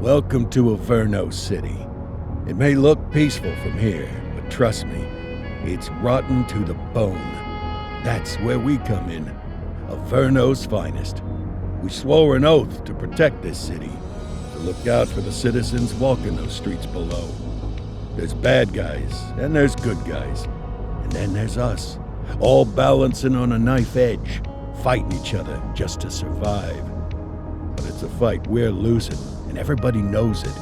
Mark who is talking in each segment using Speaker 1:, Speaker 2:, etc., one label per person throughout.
Speaker 1: Welcome to Averno City. It may look peaceful from here, but trust me, it's rotten to the bone. That's where we come in. Averno's finest. We swore an oath to protect this city, to look out for the citizens walking those streets below. There's bad guys, and there's good guys. And then there's us, all balancing on a knife edge, fighting each other just to survive. But it's a fight we're losing, and everybody knows it.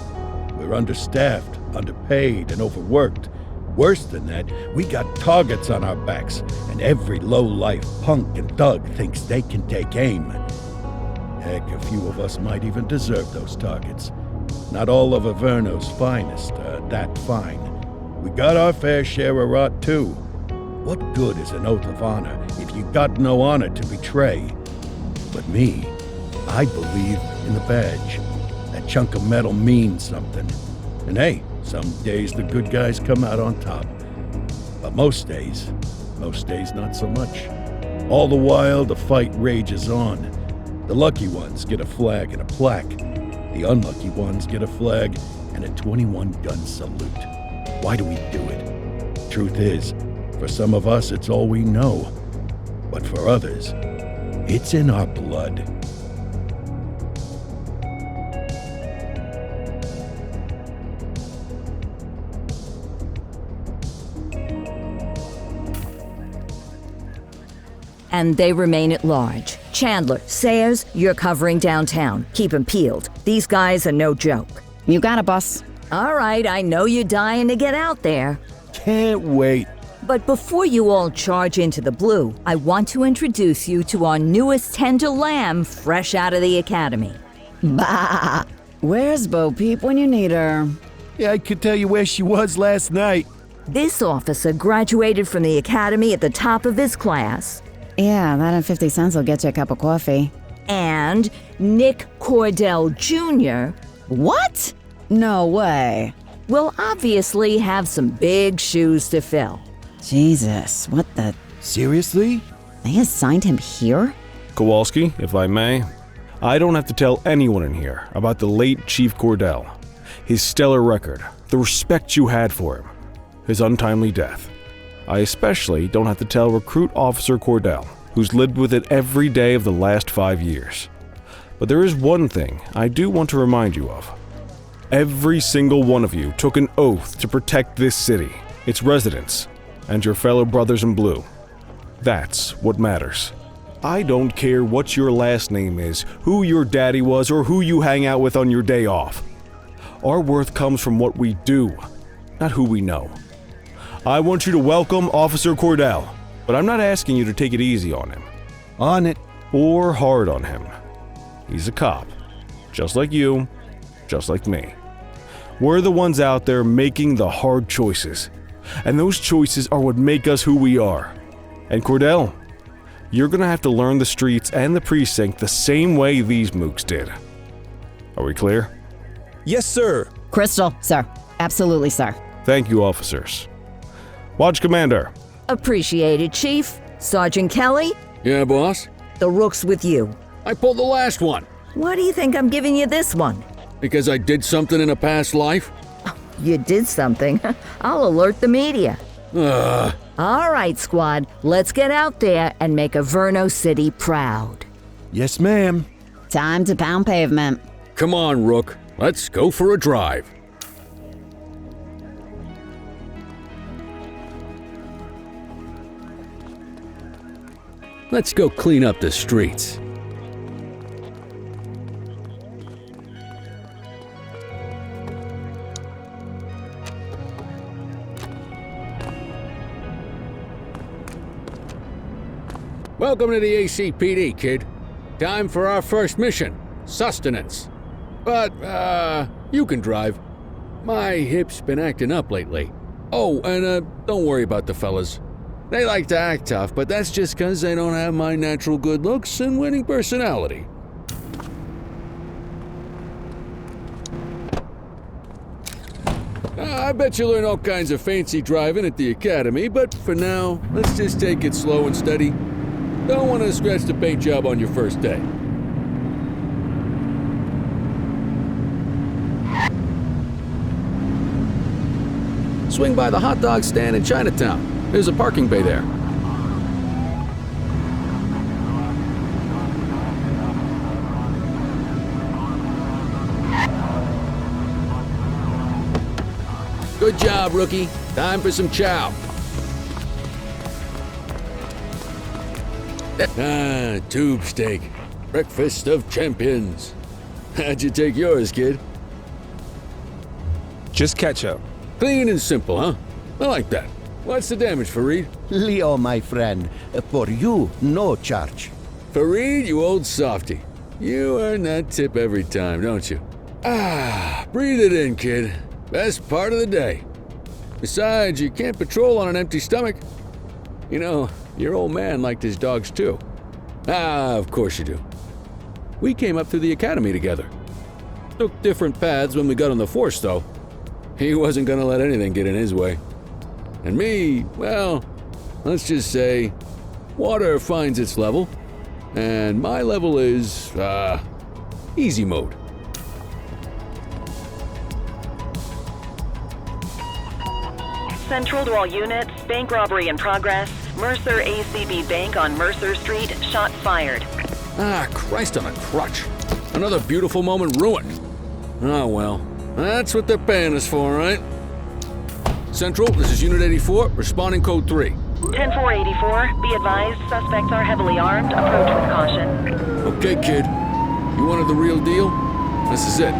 Speaker 1: We're understaffed, underpaid, and overworked. Worse than that, we got targets on our backs, and every low-life punk and thug thinks they can take aim. Heck, a few of us might even deserve those targets. Not all of Averno's finest are that fine. We got our fair share of rot, too. What good is an oath of honor if you got no honor to betray? But me, I believe in the badge. That chunk of metal means something. And hey, some days the good guys come out on top. But most days not so much. All the while, the fight rages on. The lucky ones get a flag and a plaque. The unlucky ones get a flag and a 21-gun salute. Why do we do it? Truth is, for some of us, it's all we know. But for others, it's in our blood.
Speaker 2: And they remain at large. Chandler, Sayers, you're covering downtown. Keep 'em peeled. These guys are no joke.
Speaker 3: You got it, boss.
Speaker 2: All right, I know you're dying to get out there.
Speaker 1: Can't wait.
Speaker 2: But before you all charge into the blue, I want to introduce you to our newest tender lamb fresh out of the academy.
Speaker 3: Bah! Where's Bo Peep when you need her?
Speaker 1: Yeah, I could tell you where she was last night.
Speaker 2: This officer graduated from the academy at the top of his class.
Speaker 3: Yeah, that and 50 cents will get you a cup of coffee.
Speaker 2: And Nick Cordell Jr.
Speaker 3: What? No way.
Speaker 2: will obviously have some big shoes to fill.
Speaker 3: Jesus, what the...
Speaker 1: Seriously?
Speaker 3: They assigned him here?
Speaker 4: Kowalski, if I may, I don't have to tell anyone in here about the late Chief Cordell, his stellar record, the respect you had for him, his untimely death. I especially don't have to tell Recruit Officer Cordell, who's lived with it every day of the last 5 years. But there is one thing I do want to remind you of. Every single one of you took an oath to protect this city, its residents, and your fellow brothers in blue. That's what matters. I don't care what your last name is, who your daddy was, or who you hang out with on your day off. Our worth comes from what we do, not who we know. I want you to welcome Officer Cordell, but I'm not asking you to take it easy on him.
Speaker 1: On it.
Speaker 4: Or hard on him. He's a cop, just like you, just like me. We're the ones out there making the hard choices, and those choices are what make us who we are. And Cordell, you're gonna have to learn the streets and the precinct the same way these mooks did. Are we clear?
Speaker 5: Yes, sir.
Speaker 3: Crystal, sir. Absolutely, sir.
Speaker 4: Thank you, officers. Watch Commander.
Speaker 2: Appreciated, Chief. Sergeant Kelly,
Speaker 6: Yeah, boss?
Speaker 2: the rook's with you.
Speaker 6: I pulled the last one.
Speaker 2: Why do you think I'm giving you this one?
Speaker 6: Because I did something in a past life?
Speaker 2: You did something. I'll alert the media.
Speaker 6: Ugh.
Speaker 2: All right, squad, let's get out there and make Averno City proud.
Speaker 1: Yes, ma'am.
Speaker 3: Time to pound pavement.
Speaker 6: Come on, Rook. Let's go for a drive. Let's go clean up the streets. Welcome to the ACPD, kid. Time for our first mission, sustenance. But, you can drive. My hip's been acting up lately. Oh, and, don't worry about the fellas. They like to act tough, but that's just 'cause they don't have my natural good looks and winning personality. I bet you'll learn all kinds of fancy driving at the academy, but for now, let's just take it slow and steady. Don't want to scratch the paint job on your first day. Swing by the hot dog stand in Chinatown. There's a parking bay there. Good job, rookie. Time for some chow. Tube steak. Breakfast of champions. How'd you take yours, kid?
Speaker 4: Just ketchup.
Speaker 6: Clean and simple, huh? I like that. What's the damage, Fareed?
Speaker 5: Leo, my friend, for you, no charge.
Speaker 6: Fareed, you old softy. You earn that tip every time, don't you? Breathe it in, kid. Best part of the day. Besides, you can't patrol on an empty stomach. You know, your old man liked his dogs too. Of course you do. We came up through the academy together. Took different paths when we got on the force, though. He wasn't gonna let anything get in his way. And me, well, let's just say, water finds its level, and my level is, easy mode.
Speaker 7: Central to all units, bank robbery in progress. Mercer ACB Bank on Mercer Street, shots fired.
Speaker 6: Christ on a crutch. Another beautiful moment ruined. Oh well, that's what they're paying us for, right? Central, this is Unit 84, responding code 3.
Speaker 7: 10-484, be advised, suspects are heavily armed, approach with caution.
Speaker 6: Okay, kid. You wanted the real deal? This is it.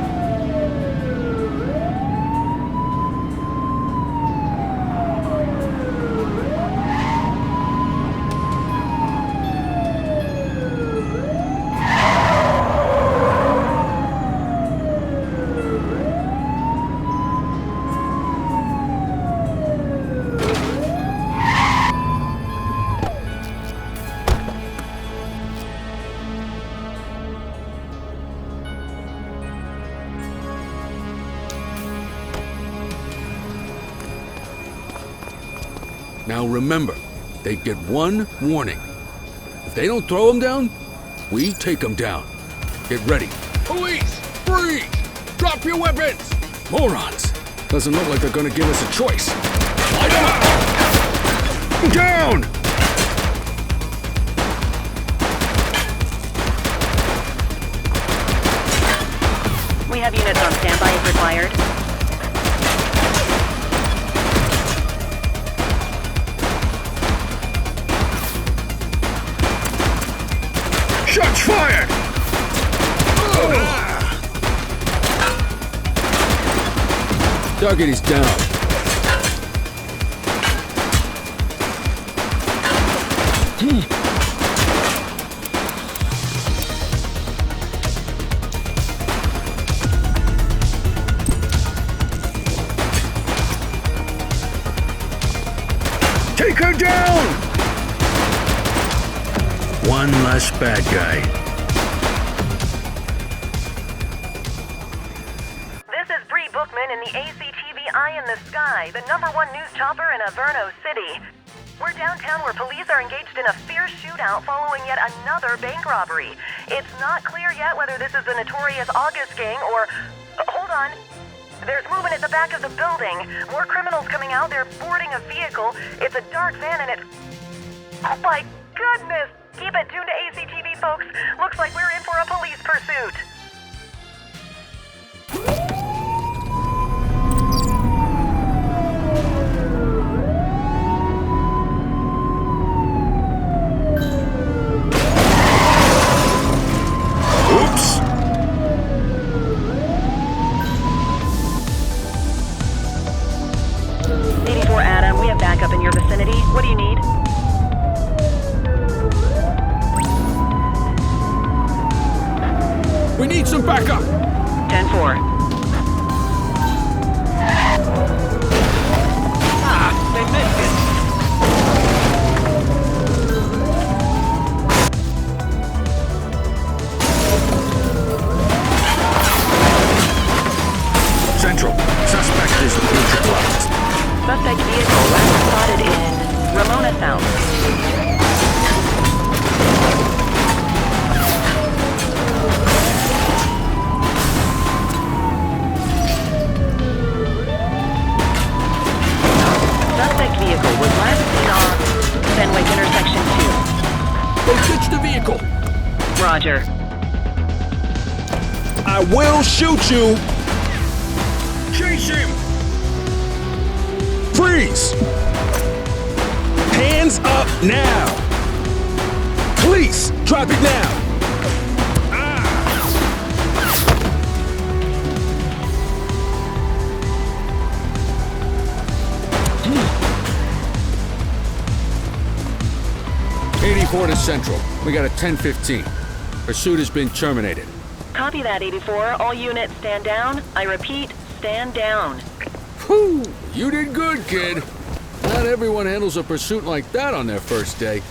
Speaker 6: Now remember, they get one warning. If they don't throw them down, we take them down. Get ready. Police! Freeze! Drop your weapons! Morons! Doesn't look like they're gonna give us a choice. Light them up! Down!
Speaker 7: We have units on standby if required.
Speaker 6: Shots fired! Target is down. Take her down! One less bad guy.
Speaker 7: This is Bree Bookman in the ACTV Eye in the Sky, the #1 news chopper in Averno City. We're downtown where police are engaged in a fierce shootout following yet another bank robbery. It's not clear yet whether this is the notorious August gang or... hold on. There's movement at the back of the building. More criminals coming out. They're boarding a vehicle. It's a dark van and it's... oh my goodness! Keep it tuned to ACTV, folks. Looks like we're in for a police pursuit.
Speaker 6: Oops!
Speaker 7: Adam, we have backup in your vicinity. What do you need?
Speaker 6: We need some backup!
Speaker 7: 10-4. They missed it.
Speaker 6: Central, suspect is neutralized.
Speaker 7: Suspect vehicle last spotted in Ramona South. Roger.
Speaker 4: I will shoot you!
Speaker 1: Chase him!
Speaker 4: Freeze! Hands up now! Police, drop it now!
Speaker 6: 84 to Central. We got a 10:15. Pursuit has been terminated.
Speaker 7: Copy that, 84. All units stand down. I repeat, stand down.
Speaker 6: Whew! You did good, kid. Not everyone handles a pursuit like that on their first day.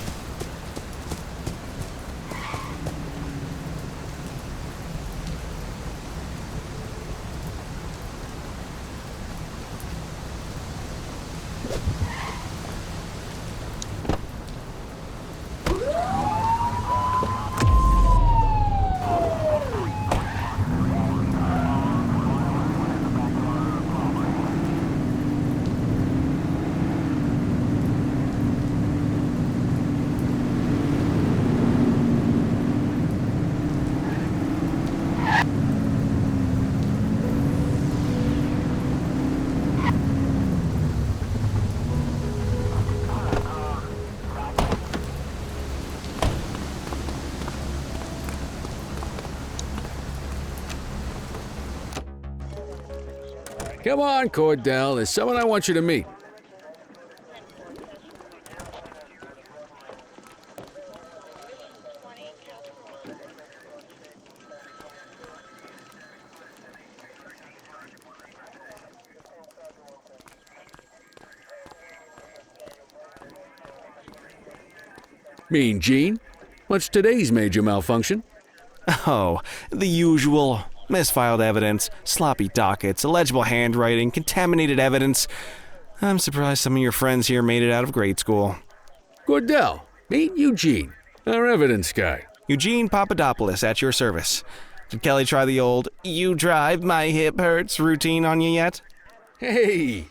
Speaker 6: Come on, Cordell. There's someone I want you to meet. Mean Gene? What's today's major malfunction?
Speaker 4: Oh, the usual. Misfiled evidence, sloppy dockets, illegible handwriting, contaminated evidence. I'm surprised some of your friends here made it out of grade school.
Speaker 6: Cordell, meet Eugene, our evidence guy.
Speaker 4: Eugene Papadopoulos at your service. Did Kelly try the old, "you drive, my hip hurts" routine on you yet?
Speaker 6: Hey!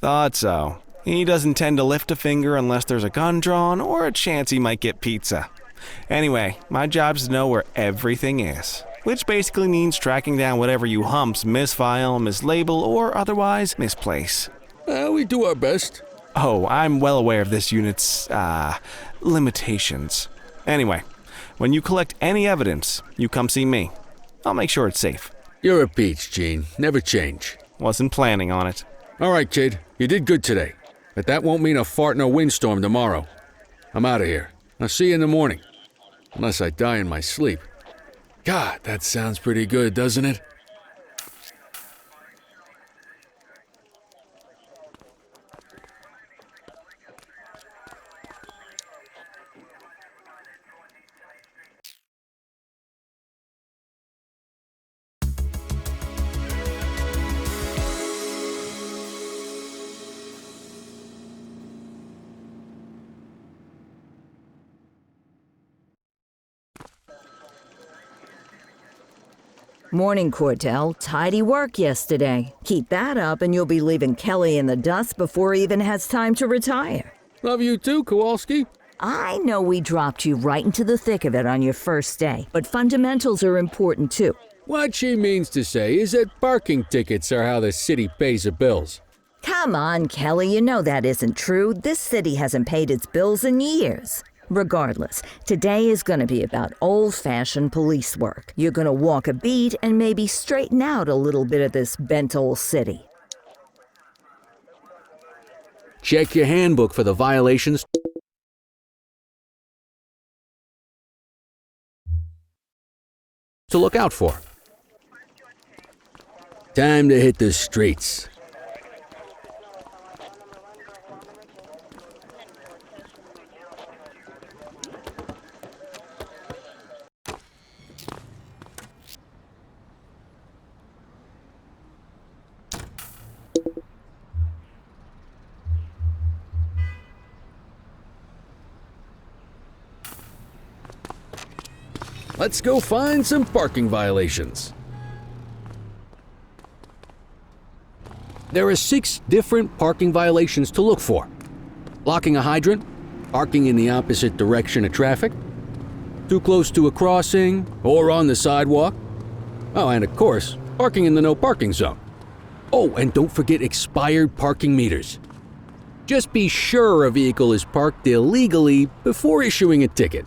Speaker 4: Thought so. He doesn't tend to lift a finger unless there's a gun drawn or a chance he might get pizza. Anyway, my job's to know where everything is, which basically means tracking down whatever you humps misfile, mislabel, or otherwise misplace.
Speaker 6: We do our best.
Speaker 4: Oh, I'm well aware of this unit's, limitations. Anyway, when you collect any evidence, you come see me. I'll make sure it's safe.
Speaker 6: You're a peach, Gene. Never change.
Speaker 4: Wasn't planning on it.
Speaker 6: All right, kid. You did good today. But that won't mean a fart in a windstorm tomorrow. I'm out of here. I'll see you in the morning. Unless I die in my sleep. God, that sounds pretty good, doesn't it?
Speaker 2: Morning, Cordell. Tidy work yesterday. Keep that up and you'll be leaving Kelly in the dust before he even has time to retire.
Speaker 6: Love you too, Kowalski.
Speaker 2: I know we dropped you right into the thick of it on your first day, but fundamentals are important too.
Speaker 6: What she means to say is that parking tickets are how the city pays the bills.
Speaker 2: Come on, Kelly, you know that isn't true. This city hasn't paid its bills in years. Regardless, today is going to be about old-fashioned police work. You're going to walk a beat and maybe straighten out a little bit of this bent old city.
Speaker 6: Check your handbook for the violations to look out for. Time to hit the streets. Let's go find some parking violations. There are 6 different parking violations to look for. Blocking a hydrant, parking in the opposite direction of traffic, too close to a crossing, or on the sidewalk. Oh, and of course, parking in the no parking zone. Oh, and don't forget expired parking meters. Just be sure a vehicle is parked illegally before issuing a ticket.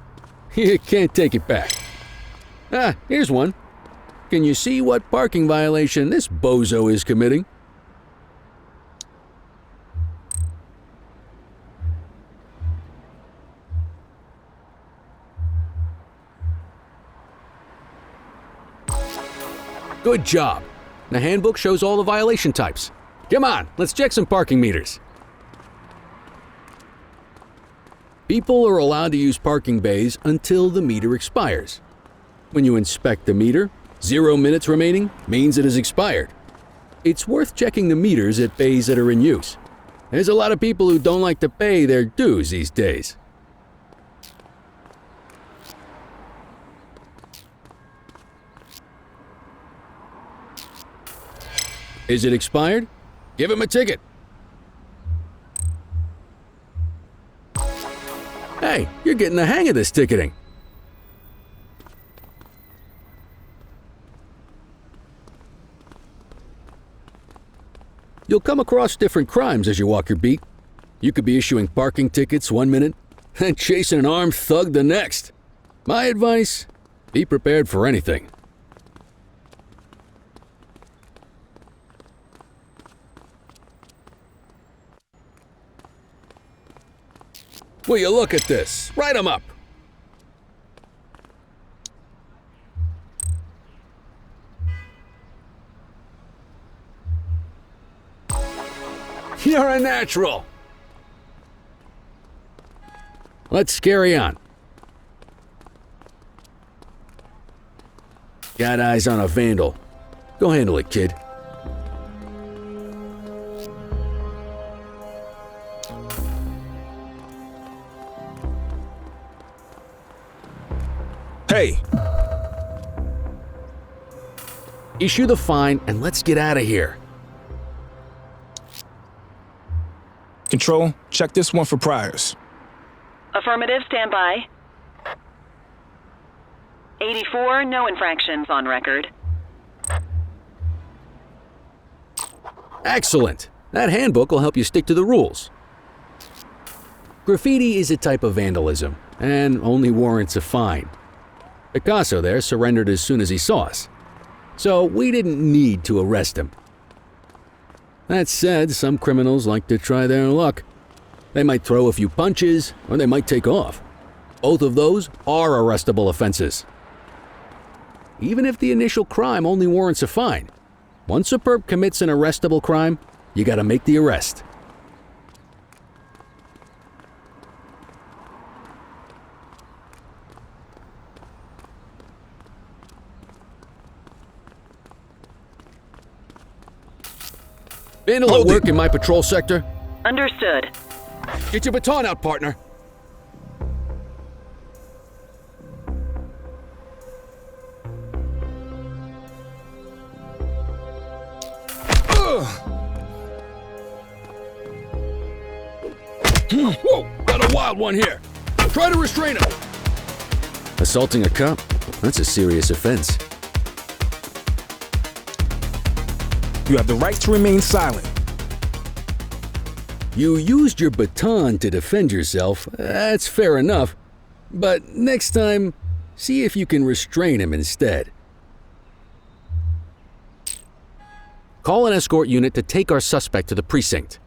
Speaker 6: You can't take it back. Ah, here's one. Can you see what parking violation this bozo is committing? Good job. The handbook shows all the violation types. Come on, let's check some parking meters. People are allowed to use parking bays until the meter expires. When you inspect the meter, 0 minutes remaining means it has expired. It's worth checking the meters at bays that are in use. There's a lot of people who don't like to pay their dues these days. Is it expired? Give him a ticket. Hey, you're getting the hang of this ticketing. You'll come across different crimes as you walk your beat. You could be issuing parking tickets 1 minute and chasing an armed thug the next. My advice, be prepared for anything. Will you look at this? Write 'em up. You're a natural. Let's carry on. Got eyes on a vandal. Go handle it, kid.
Speaker 8: Hey!
Speaker 6: Issue the fine and let's get out of here.
Speaker 8: Control, check this one for priors.
Speaker 7: Affirmative, stand by. 84, no infractions on record.
Speaker 6: Excellent. That handbook will help you stick to the rules. Graffiti is a type of vandalism and only warrants a fine. Picasso there surrendered as soon as he saw us, so we didn't need to arrest him. That said, some criminals like to try their luck. They might throw a few punches, or they might take off. Both of those are arrestable offenses. Even if the initial crime only warrants a fine, once a perp commits an arrestable crime, you gotta make the arrest. Vandal at work in my patrol sector.
Speaker 7: Understood.
Speaker 6: Get your baton out, partner. Whoa, got a wild one here. Try to restrain him. Assaulting a cop? That's a serious offense.
Speaker 8: You have the right to remain silent.
Speaker 6: You used your baton to defend yourself. That's fair enough. But next time, see if you can restrain him instead. Call an escort unit to take our suspect to the precinct.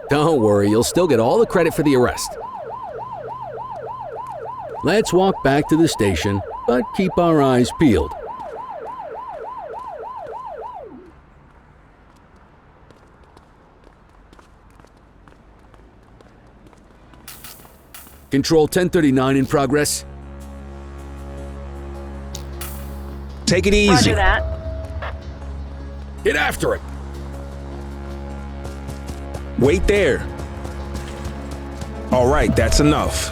Speaker 6: Don't worry, you'll still get all the credit for the arrest. Let's walk back to the station, but keep our eyes peeled. Control 1039 in progress.
Speaker 8: Take it easy.
Speaker 7: Roger that.
Speaker 6: Get after it!
Speaker 8: Wait there. All right, that's enough.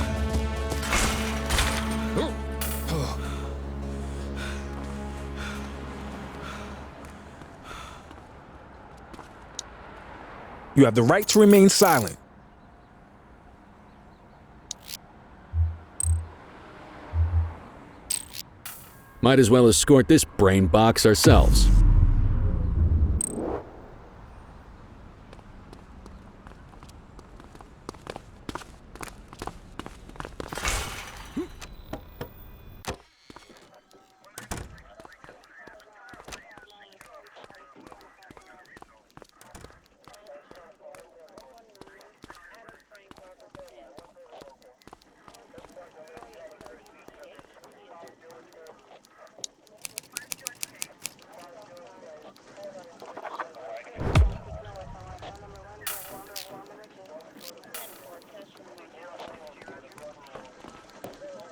Speaker 8: You have the right to remain silent.
Speaker 6: Might as well escort this brain box ourselves.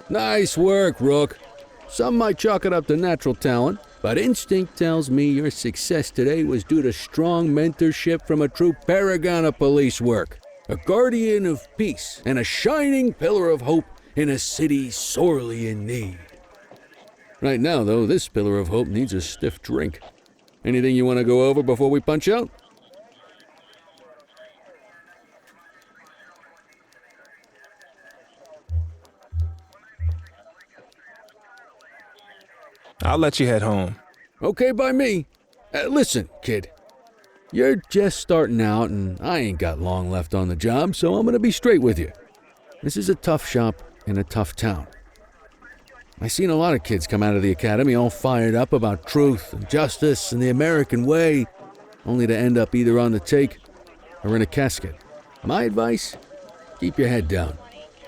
Speaker 6: Nice work, Rook. Some might chalk it up to natural talent, but instinct tells me your success today was due to strong mentorship from a true paragon of police work, a guardian of peace, and a shining pillar of hope in a city sorely in need. Right now, though, this pillar of hope needs a stiff drink. Anything you want to go over before we punch out?
Speaker 8: I'll let you head home.
Speaker 6: Okay by me. Listen, kid. You're just starting out, and I ain't got long left on the job, so I'm gonna be straight with you. This is a tough shop in a tough town. I seen a lot of kids come out of the academy all fired up about truth and justice and the American way, only to end up either on the take or in a casket. My advice? Keep your head down.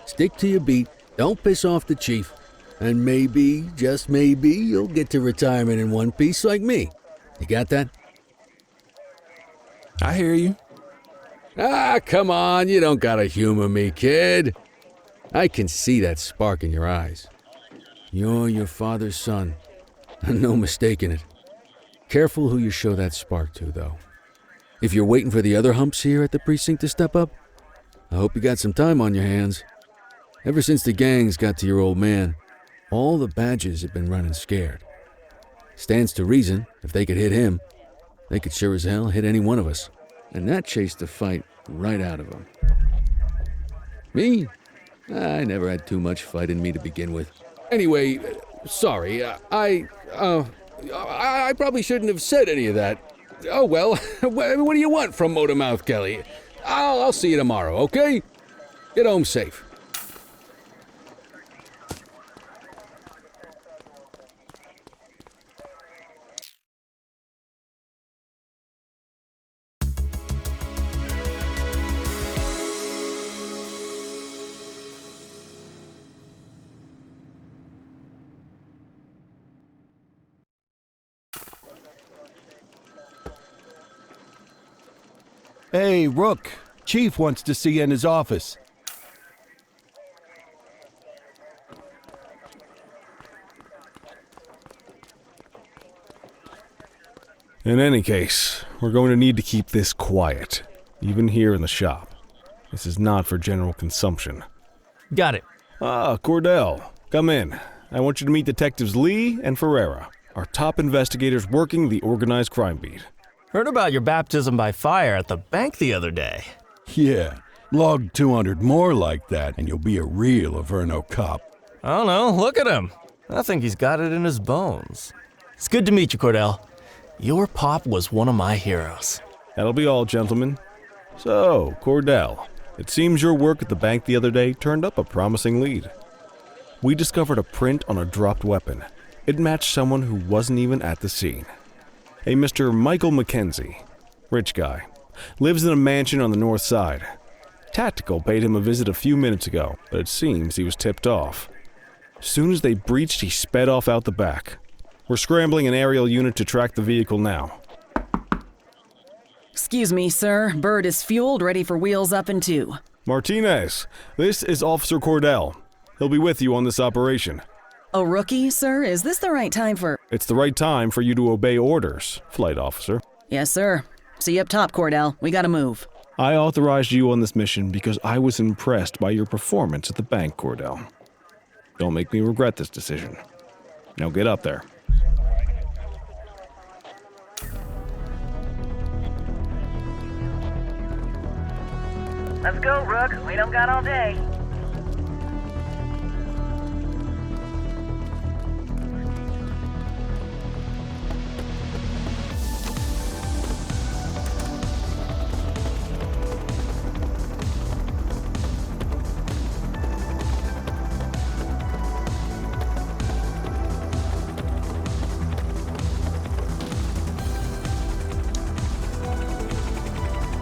Speaker 6: Stick to your beat, don't piss off the chief, and maybe, just maybe, you'll get to retirement in one piece like me. You got that?
Speaker 8: I hear you.
Speaker 6: Ah, come on, you don't gotta humor me, kid. I can see that spark in your eyes. You're your father's son, no mistaking it. Careful who you show that spark to, though. If you're waiting for the other humps here at the precinct to step up, I hope you got some time on your hands. Ever since the gangs got to your old man, all the badges have been running scared. Stands to reason, if they could hit him, they could sure as hell hit any one of us. And that chased the fight right out of them. Me? I never had too much fight in me to begin with. Anyway, sorry, I probably shouldn't have said any of that. Oh well, what do you want from Motormouth Kelly? I'll see you tomorrow, okay? Get home safe.
Speaker 1: Hey, Rook. Chief wants to see you in his office.
Speaker 4: In any case, we're going to need to keep this quiet, even here in the shop. This is not for general consumption.
Speaker 9: Got it.
Speaker 4: Ah, Cordell, come in. I want you to meet Detectives Lee and Ferreira, our top investigators working the organized crime beat.
Speaker 9: Heard about your baptism by fire at the bank the other day.
Speaker 1: Yeah, log 200 more like that, and you'll be a real Averno cop.
Speaker 9: I don't know, look at him. I think he's got it in his bones. It's good to meet you, Cordell. Your pop was one of my heroes.
Speaker 4: That'll be all, gentlemen. So, Cordell, it seems your work at the bank the other day turned up a promising lead. We discovered a print on a dropped weapon. It matched someone who wasn't even at the scene. A Mr. Michael Mackenzie, rich guy, lives in a mansion on the north side. Tactical paid him a visit a few minutes ago, but it seems he was tipped off. As soon as they breached, he sped off out the back. We're scrambling an aerial unit to track the vehicle now.
Speaker 3: Excuse me, sir. Bird is fueled, ready for wheels up in 2.
Speaker 4: Martinez, this is Officer Cordell. He'll be with you on this operation.
Speaker 3: A rookie, sir? Is this the right time for...
Speaker 4: It's the right time for you to obey orders, Flight Officer.
Speaker 3: Yes, sir. See you up top, Cordell. We gotta move.
Speaker 4: I authorized you on this mission because I was impressed by your performance at the bank, Cordell. Don't make me regret this decision. Now get up there.
Speaker 7: Let's go, Rook. We don't got all day.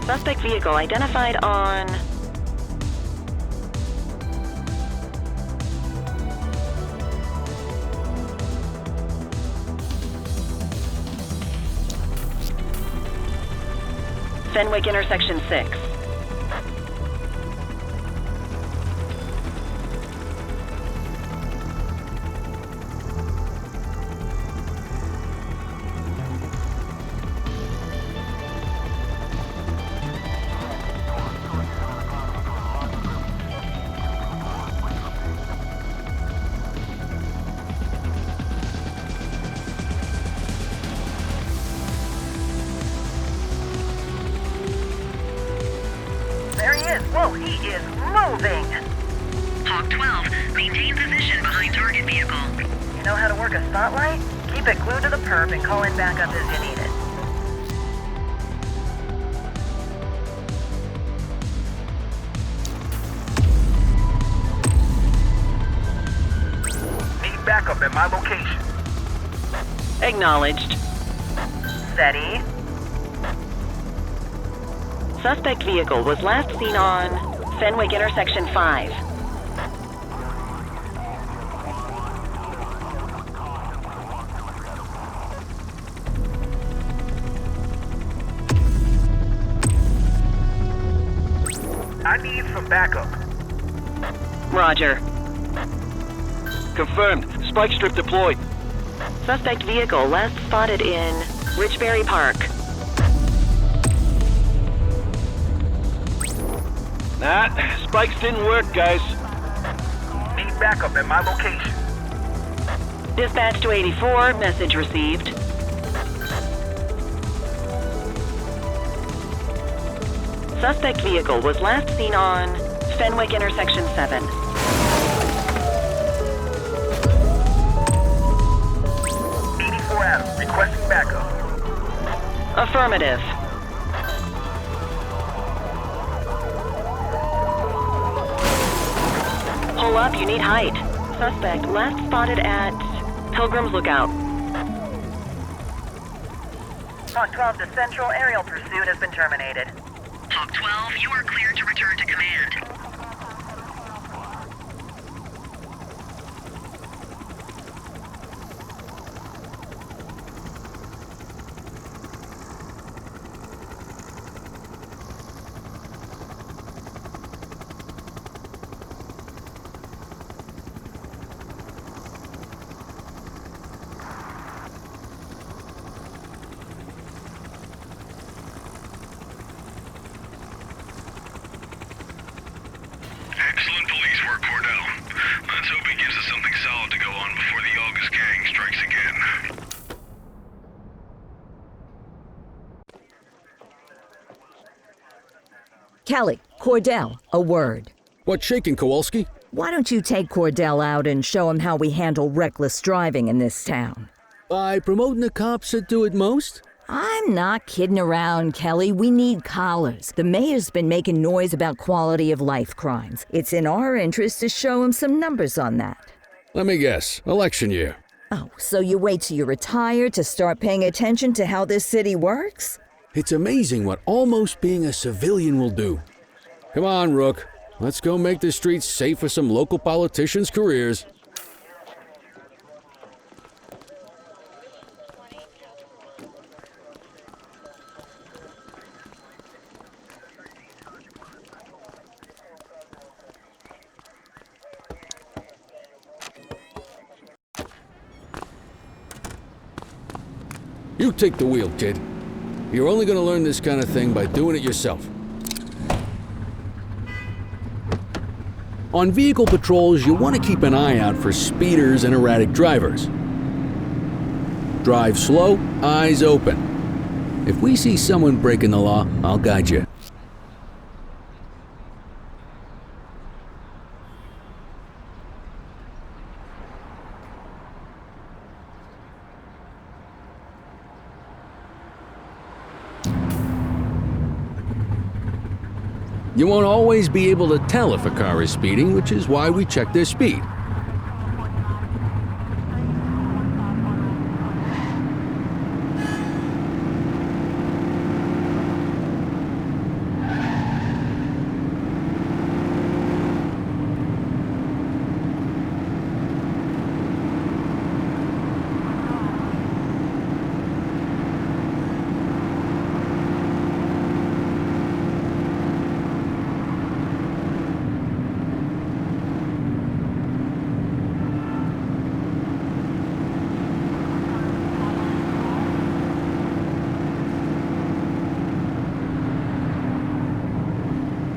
Speaker 7: Suspect vehicle identified on... Fenwick intersection 6. There he is. Whoa, he is moving.
Speaker 10: Hawk 12, maintain position behind target vehicle.
Speaker 7: You know how to work a spotlight? Keep it glued to the perp and call in backup as you need it.
Speaker 11: Need backup at my location.
Speaker 7: Acknowledged. Steady. Suspect vehicle was last seen on Fenwick intersection 5.
Speaker 11: I need some backup.
Speaker 7: Roger.
Speaker 11: Confirmed. Spike strip deployed.
Speaker 7: Suspect vehicle last spotted in Richbury Park.
Speaker 11: Nah, spikes didn't work, guys. Need backup at my location.
Speaker 7: Dispatch to 84, message received. Suspect vehicle was last seen on Fenwick intersection 7.
Speaker 11: 84 Adam, requesting backup.
Speaker 7: Affirmative. Pull up, you need height. Suspect last spotted at Pilgrim's Lookout. Hawk 12 to Central, aerial pursuit has been terminated.
Speaker 10: Hawk 12, you are cleared to return to command.
Speaker 12: Excellent police work, Cordell. Let's hope he gives us something solid to go on before the August gang strikes again.
Speaker 2: Kelly, Cordell, a word.
Speaker 6: What's shaking, Kowalski?
Speaker 2: Why don't you take Cordell out and show him how we handle reckless driving in this town?
Speaker 6: By promoting the cops that do it most?
Speaker 2: I'm not kidding around, Kelly. We need collars. The mayor's been making noise about quality of life crimes. It's in our interest to show him some numbers on that.
Speaker 6: Let me guess. Election year.
Speaker 2: Oh, so you wait till you retire to start paying attention to how this city works?
Speaker 6: It's amazing what almost being a civilian will do. Come on, Rook. Let's go make the streets safe for some local politicians' careers. You take the wheel, kid. You're only gonna learn this kind of thing by doing it yourself. On vehicle patrols, you want to keep an eye out for speeders and erratic drivers. Drive slow, eyes open. If we see someone breaking the law, I'll guide you. You won't always be able to tell if a car is speeding, which is why we check their speed.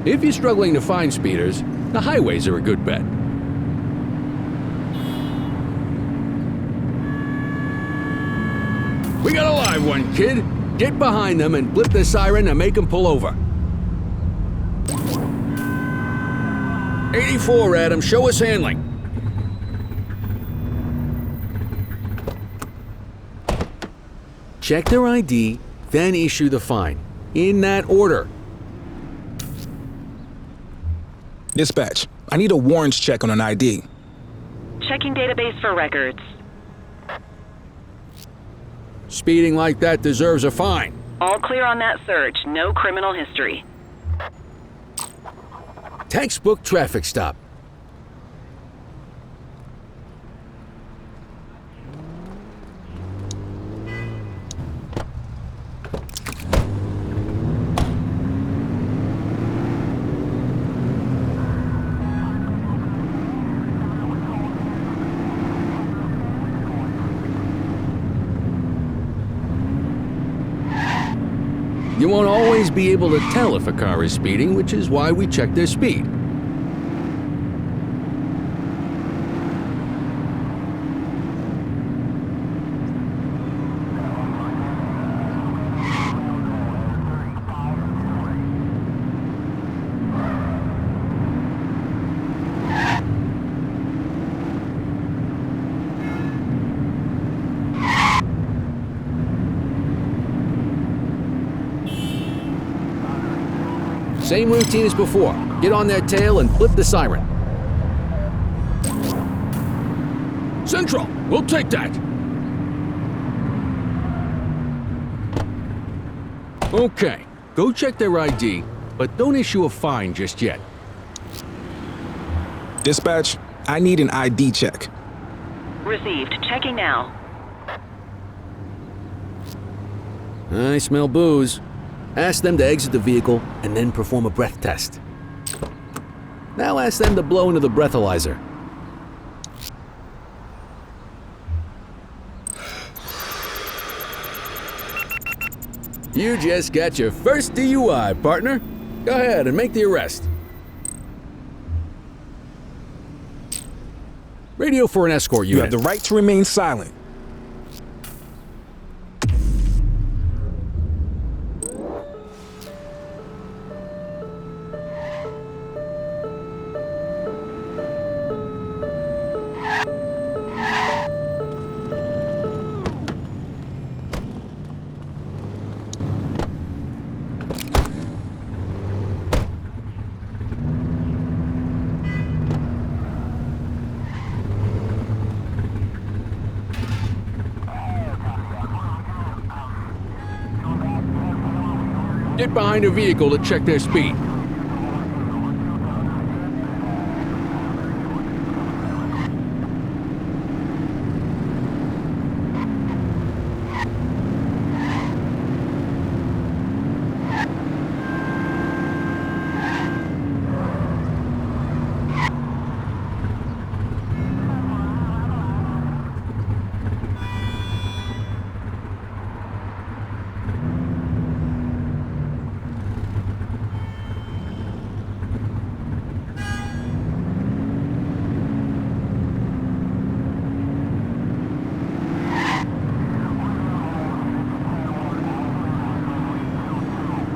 Speaker 6: If you're struggling to find speeders, the highways are a good bet. We got a live one, kid. Get behind them and blip the siren to make them pull over. 84, Adam. Show us handling. Check their ID, then issue the fine. In that order.
Speaker 8: Dispatch, I need a warrants check on an ID.
Speaker 10: Checking database for records.
Speaker 6: Speeding like that deserves a fine.
Speaker 10: All clear on that search. No criminal history.
Speaker 6: Textbook traffic stop. You won't always be able to tell if a car is speeding, which is why we check their speed. Same routine as before. Get on their tail and flip the siren. Central, we'll take that. Okay, go check their ID, but don't issue a fine just yet.
Speaker 8: Dispatch, I need an ID check.
Speaker 10: Received. Checking now.
Speaker 6: I smell booze. Ask them to exit the vehicle and then perform a breath test. Now ask them to blow into the breathalyzer. You just got your first DUI, partner. Go ahead and make the arrest. Radio for an escort unit.
Speaker 8: You have the right to remain silent.
Speaker 6: Get behind a vehicle to check their speed.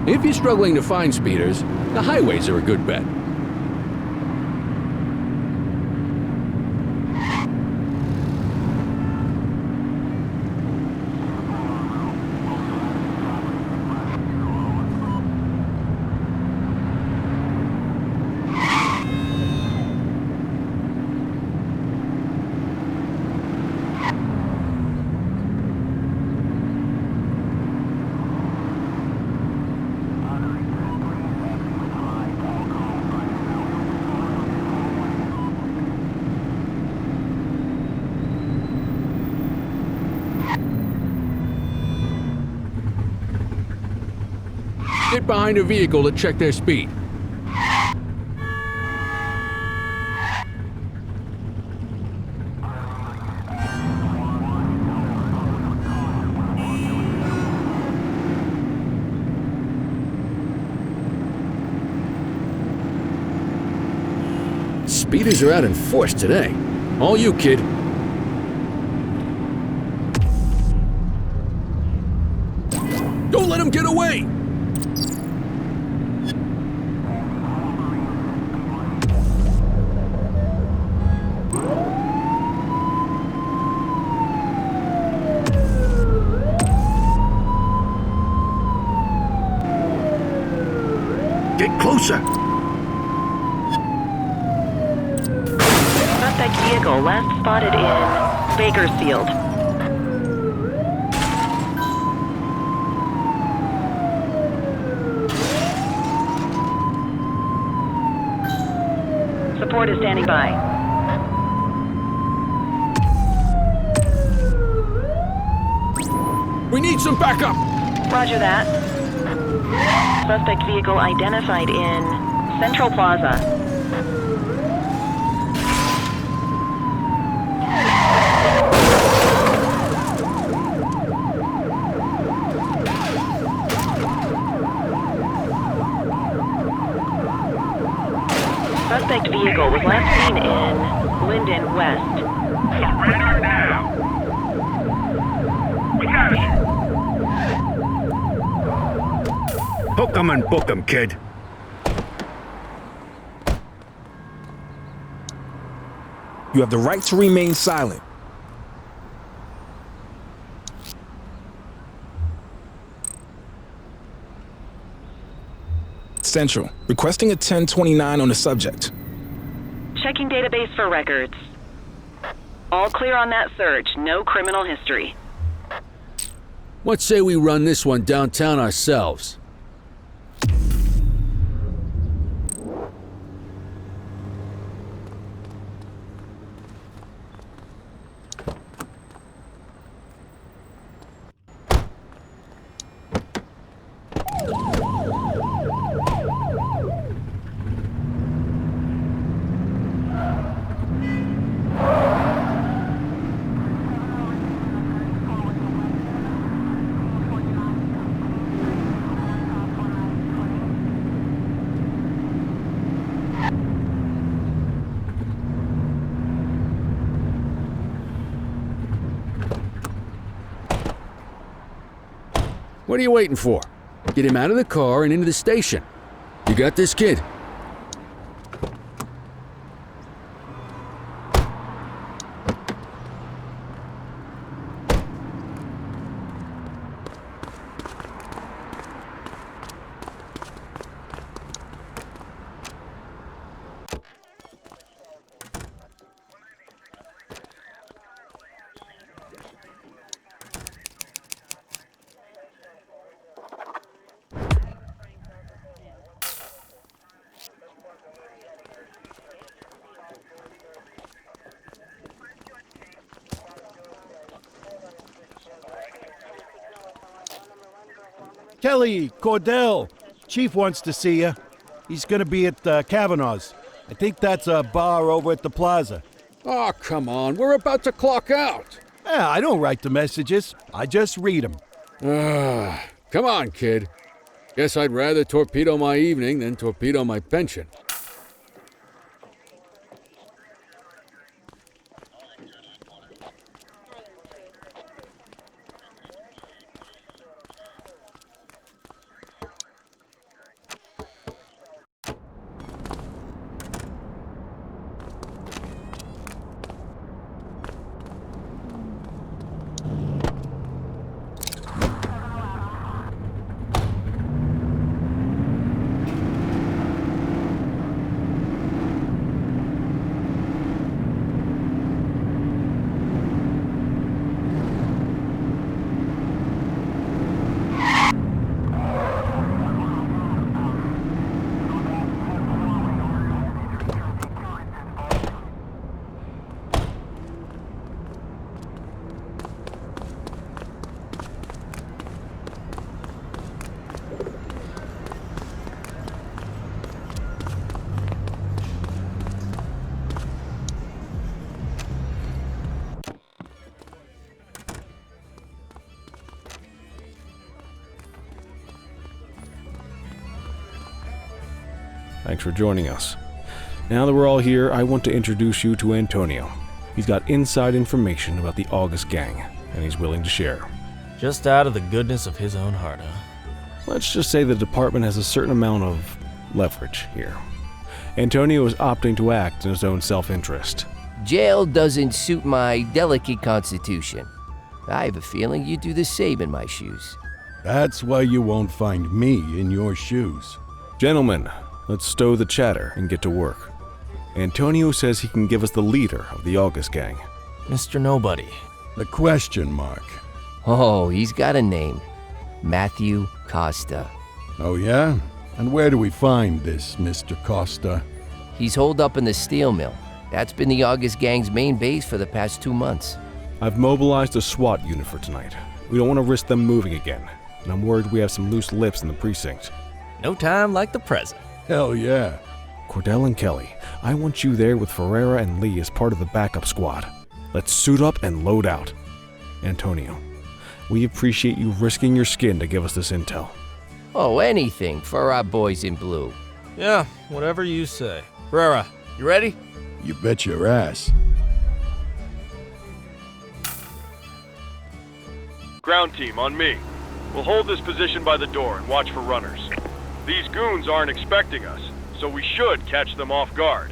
Speaker 6: If you're struggling to find speeders, the highways are a good bet. Get behind a vehicle to check their speed. Speeders are out in force today. All you, kid. Don't let him get away!
Speaker 11: Get closer!
Speaker 7: Suspect vehicle last spotted in Bakersfield. Support is standing by.
Speaker 6: We need some backup!
Speaker 7: Roger that. Suspect vehicle identified in Central Plaza. Suspect vehicle was last seen in Linden West.
Speaker 11: Surrender now! We got you!
Speaker 5: Hook 'em and book 'em, kid.
Speaker 8: You have the right to remain silent. Central, requesting a 1029 on the subject.
Speaker 7: Checking database for records. All clear on that search, no criminal history.
Speaker 6: What say we run this one downtown ourselves? What are you waiting for? Get him out of the car and into the station. You got this, kid?
Speaker 1: Kelly, Cordell, Chief wants to see you. He's gonna be at Kavanaugh's. I think that's a bar over at the plaza.
Speaker 6: Oh, come on, we're about to clock out.
Speaker 1: Yeah, I don't write the messages. I just read them.
Speaker 6: Come on, kid. Guess I'd rather torpedo my evening than torpedo my pension.
Speaker 4: Thanks for joining us. Now that we're all here, I want to introduce you to Antonio. He's got inside information about the August gang, and he's willing to share.
Speaker 9: Just out of the goodness of his own heart, huh?
Speaker 4: Let's just say the department has a certain amount of leverage here. Antonio is opting to act in his own self-interest.
Speaker 5: Jail doesn't suit my delicate constitution. I have a feeling you'd do the same in my shoes.
Speaker 1: That's why you won't find me in your shoes.
Speaker 4: Gentlemen, let's stow the chatter and get to work. Antonio says he can give us the leader of the August gang.
Speaker 9: Mr. Nobody.
Speaker 1: The question mark.
Speaker 5: Oh, he's got a name. Matthew Costa.
Speaker 1: Oh yeah? And where do we find this Mr. Costa?
Speaker 5: He's holed up in the steel mill. That's been the August gang's main base for the past 2 months.
Speaker 4: I've mobilized a SWAT unit for tonight. We don't want to risk them moving again, and I'm worried we have some loose lips in the precinct.
Speaker 9: No time like the present.
Speaker 1: Hell yeah.
Speaker 4: Cordell and Kelly, I want you there with Ferreira and Lee as part of the backup squad. Let's suit up and load out. Antonio, we appreciate you risking your skin to give us this intel.
Speaker 5: Oh, anything for our boys in blue.
Speaker 9: Yeah, whatever you say. Ferreira, you ready?
Speaker 1: You bet your ass.
Speaker 13: Ground team, on me. We'll hold this position by the door and watch for runners. These goons aren't expecting us, so we should catch them off guard.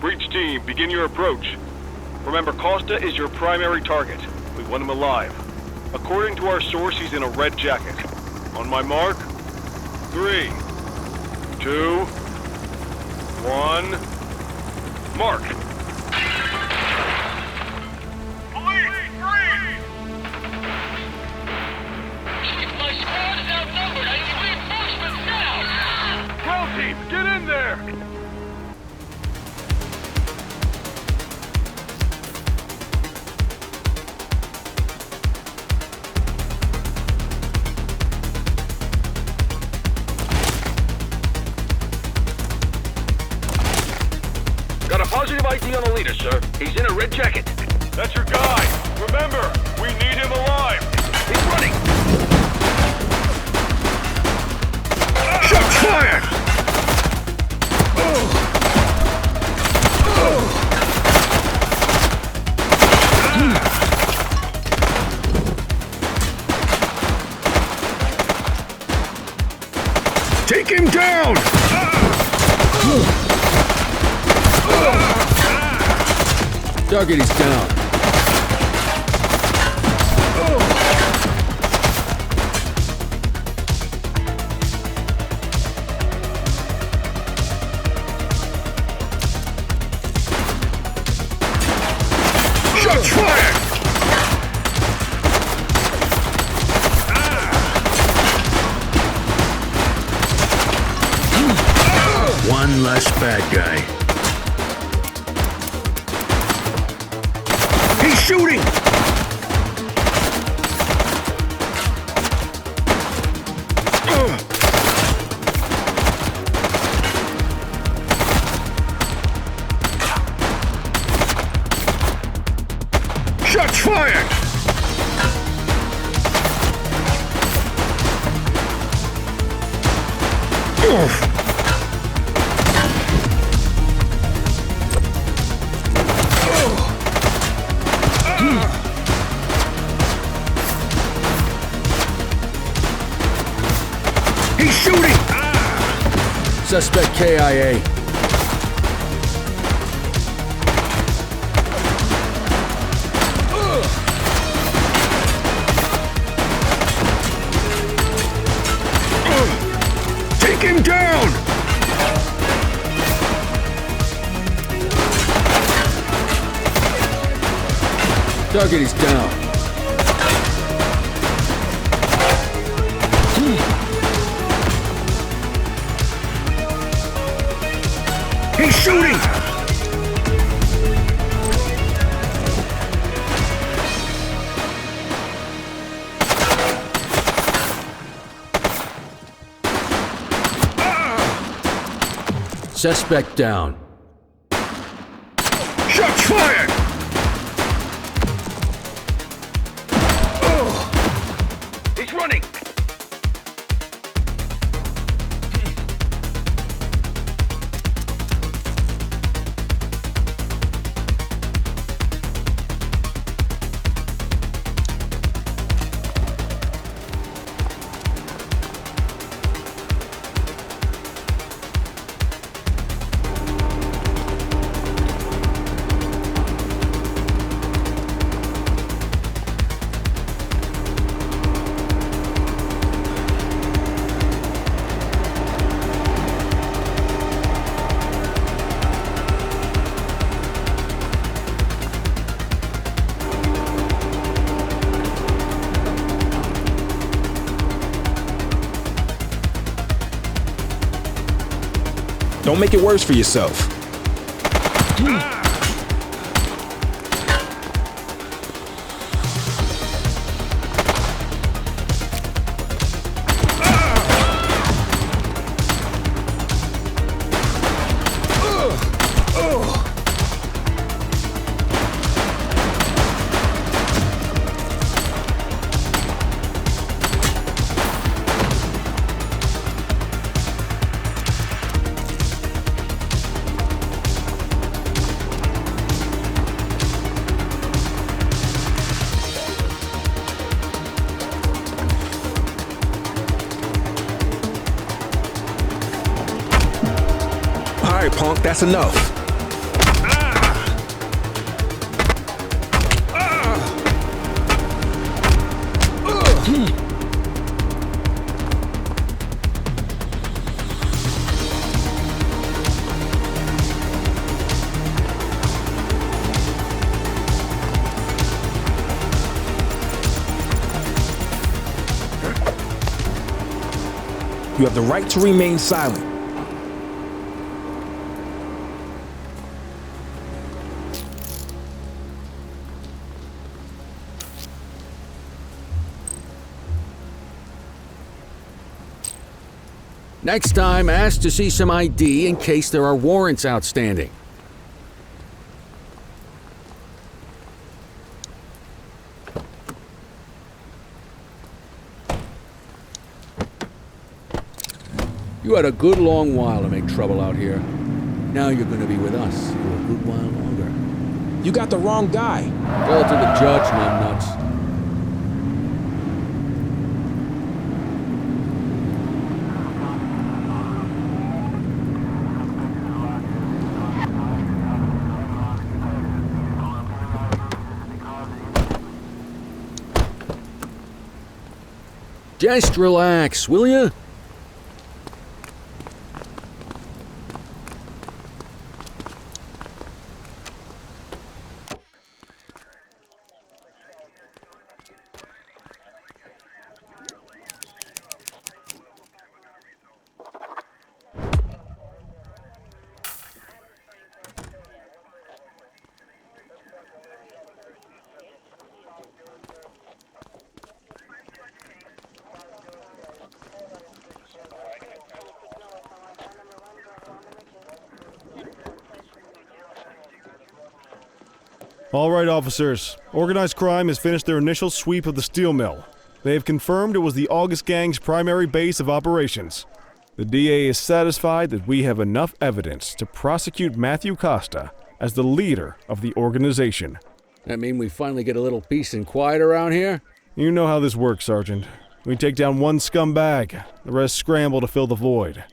Speaker 13: Breach team, begin your approach. Remember, Costa is your primary target. We want him alive. According to our source, he's in a red jacket. On my mark, 3, 2, 1, mark.
Speaker 12: Police, freeze! My squad is outnumbered. I need reinforcements now!
Speaker 13: Ground team, get in there!
Speaker 11: Got a positive ID on the leader, sir. He's in a red jacket.
Speaker 13: That's your guy. Remember, we need him alive.
Speaker 11: He's running.
Speaker 13: Shots fired!
Speaker 1: Take him down!
Speaker 6: Target is down.
Speaker 13: Shots fired!
Speaker 1: One less bad guy.
Speaker 13: He's shooting! Shots fired! He's shooting!
Speaker 6: Suspect KIA.
Speaker 13: Take him down!
Speaker 6: Target is down.
Speaker 13: He's shooting!
Speaker 6: Suspect down.
Speaker 13: Shots fired! He's running!
Speaker 8: Don't make it worse for yourself. All right, punk, that's enough. You have the right to remain silent.
Speaker 6: Next time, ask to see some ID in case there are warrants outstanding. You had a good long while to make trouble out here. Now you're gonna be with us for a good while longer.
Speaker 8: You got the wrong guy.
Speaker 6: Tell it to the judge, numbnuts. Just relax, will ya?
Speaker 4: All right, officers. Organized crime has finished their initial sweep of the steel mill. They have confirmed it was the August Gang's primary base of operations. The DA is satisfied that we have enough evidence to prosecute Matthew Costa as the leader of the organization.
Speaker 6: That mean we finally get a little peace and quiet around here?
Speaker 4: You know how this works, Sergeant. We take down one scumbag, the rest scramble to fill the void.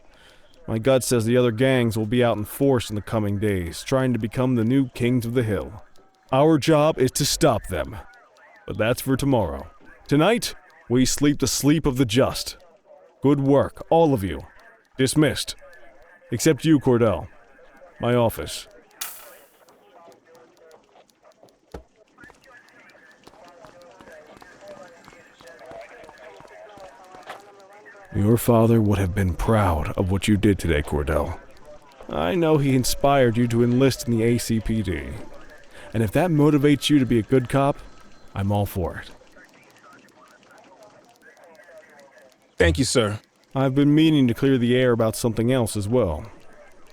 Speaker 4: My gut says the other gangs will be out in force in the coming days, trying to become the new kings of the hill. Our job is to stop them. But that's for tomorrow. Tonight, we sleep the sleep of the just. Good work, all of you. Dismissed. Except you, Cordell. My office. Your father would have been proud of what you did today, Cordell. I know he inspired you to enlist in the ACPD. And if that motivates you to be a good cop, I'm all for it.
Speaker 8: Thank you, sir.
Speaker 4: I've been meaning to clear the air about something else as well.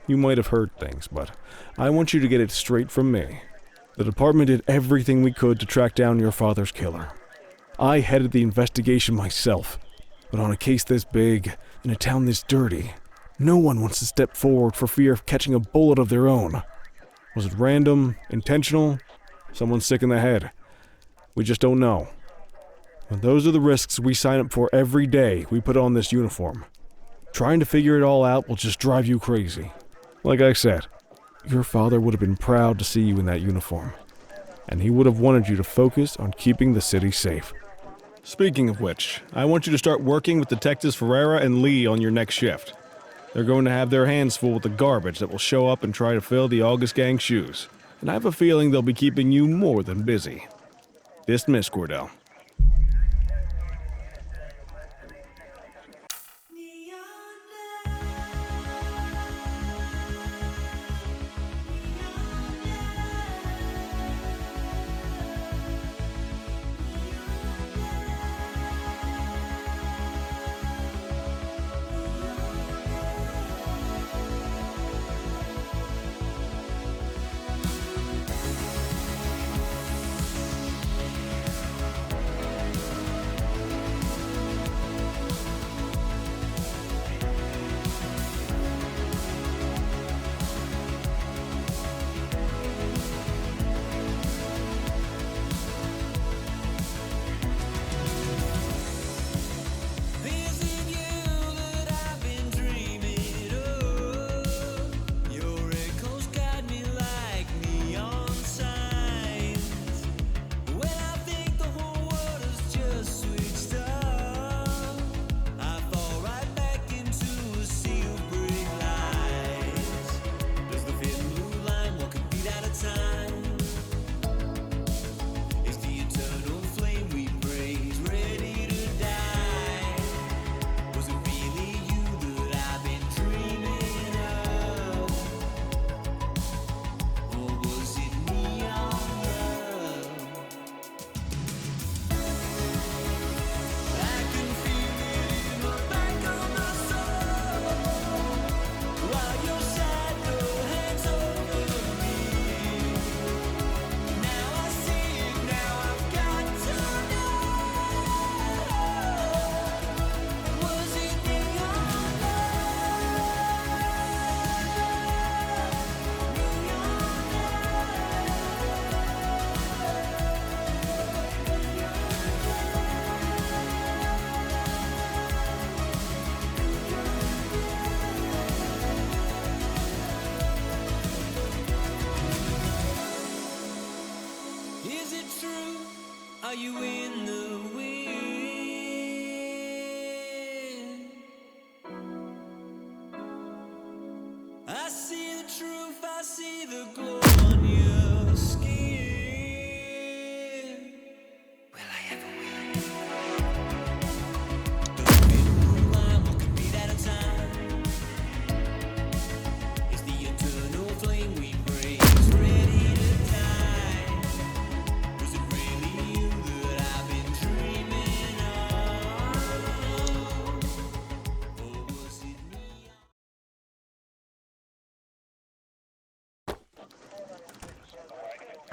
Speaker 4: You might have heard things, but I want you to get it straight from me. The department did everything we could to track down your father's killer. I headed the investigation myself, but on a case this big, in a town this dirty, no one wants to step forward for fear of catching a bullet of their own. Was it random, intentional, someone sick in the head? We just don't know. But those are the risks we sign up for every day we put on this uniform. Trying to figure it all out will just drive you crazy. Like I said, your father would have been proud to see you in that uniform. And he would have wanted you to focus on keeping the city safe. Speaking of which, I want you to start working with Detectives Ferreira and Lee on your next shift. They're going to have their hands full with the garbage that will show up and try to fill the August Gang's shoes. And I have a feeling they'll be keeping you more than busy. Dismiss, Cordell.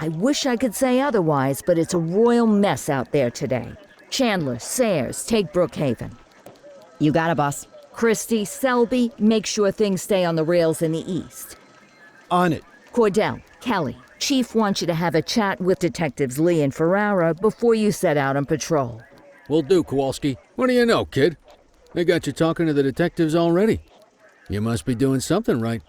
Speaker 2: I wish I could say otherwise, but it's a royal mess out there today. Chandler, Sayers, take Brookhaven.
Speaker 3: You got it, boss.
Speaker 2: Christie, Selby, make sure things stay on the rails in the east.
Speaker 1: On it.
Speaker 2: Cordell, Kelly, Chief wants you to have a chat with Detectives Lee and Ferrara before you set out on patrol.
Speaker 6: Will do, Kowalski. What do you know, kid? They got you talking to the detectives already. You must be doing something right.